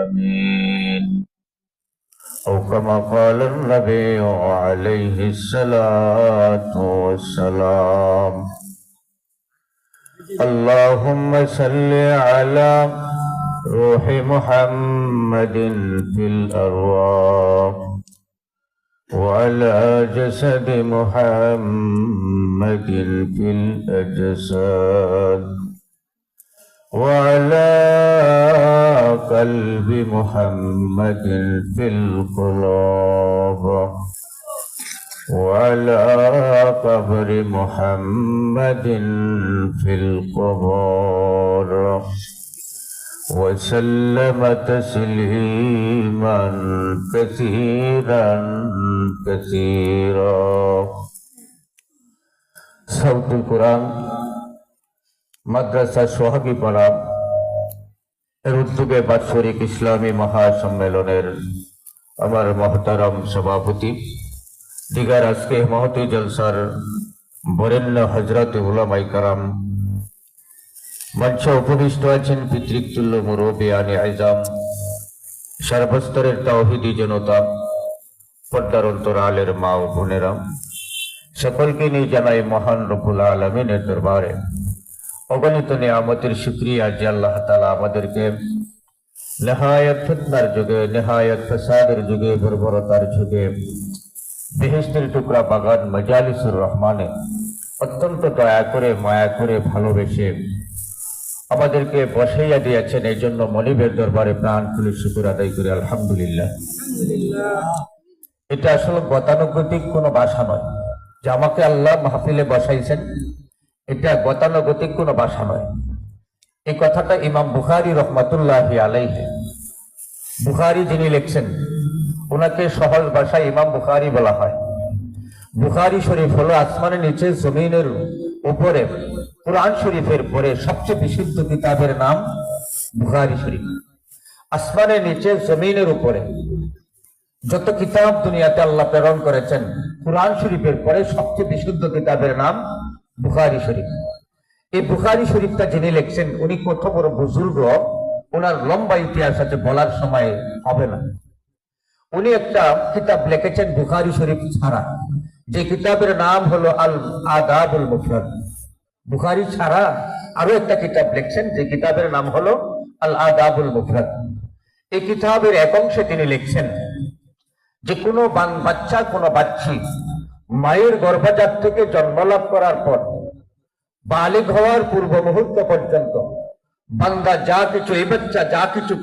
آمين. أو كما قال النبي عليه الصلاة والسلام. اللهم صل على روح محمد في الأرواح وعلى جسد محمد في الأجساد وعلى قلب محمد في القلوب وعلى قبر محمد في القبور وسلم تسليما كثيرا كثيرا. সাউতুল কোরআন মাদ্রাসা সোহাগী পাড়া এর উদ্যোগে বাৎসরিক ইসলামী মহাসম্মেলনের আমার মহতারাম সভাপতি দিগার আজকে মহতী জলসার বরেণ্য হজরত উলামায়ে কেরাম, মঞ্চে উপবিষ্ট আছেন পিতৃতুল্য মুরব্বিয়ানে আযম, সর্বস্তরের তাওহীদি জনতা, পর্দার অন্তরালের মা ও বোনেরা, সকলকে নিয়ে জানাই মহান রব্বুল আলামিনের দরবারে অগণিত নিয়ামতের শুকরিয়া যে আল্লাহ তাআলা আমাদেরকে নেহায়েত ফিতনার যুগে, নেহায়েত ফাসাদের যুগে, বর্বরতার যুগে বেহেশতের টুকরা বাগান মাজালিসুর রহমানে অত্যন্ত দয়া করে, মায়া করে, ভালোবেসে আমাদেরকে বসাইয়া দিয়েছেন। এই জন্য মনিবের দরবারে প্রাণ খুলে শুকর আদায় করি আলহামদুলিল্লাহ। এটা আসলে গতানুগতিক কোনো ভাষা নয় যে আমাকে আল্লাহ মাহফিলে বসাইছেন, এটা গতানুগতিক কোনো ভাষা নয়। এই কথাটা ইমাম বুখারী রহমাতুল্লাহি আলাইহি, বুখারী যিনি লিখছেন ওনাকে সহজ ভাষায় ইমাম বুখারী বলা হয়। বুখারী শরীফ হলো আসমানের নিচে জমিনের উপরে কুরআন শরীফের পরে সবচেয়ে বিশুদ্ধ কিতাবের নাম বুখারী শরীফ। আসমানের নিচে জমিনের উপরে যত কিতাব দুনিয়াতে আল্লাহ প্রেরণ করেছেন, কুরআন শরীফের পরে সবচেয়ে বিশুদ্ধ কিতাবের নাম বুখারী শরীফ। এই বুখারী শরীফটা যিনি লিখছেন উনি কত বড় বুজুর্গ, ওনার লম্বা ইতিহাস আছে, বলার সময় হবে না। উনি একটা কিতাব লিখেছেন বুখারী শরীফ ছাড়া, যে কিতাবের নাম হলো আল আদাবুল মুফরাদ। বুখারী ছাড়া আরো একটা কিতাব লিখছেন যে কিতাবের নাম হলো আল আদাবুল মুফরাদ। এই কিতাবের এক অংশে তিনি লিখছেন যে কোনো বাচ্চা, কোনো বাচ্চি মায়ের গর্ভজাত থেকে জন্মলাভ করার পর বালিগ হওয়ার পূর্ব মুহূর্ত পর্যন্ত বান্দা যা কিছু, এই বাচ্চা যা কিছু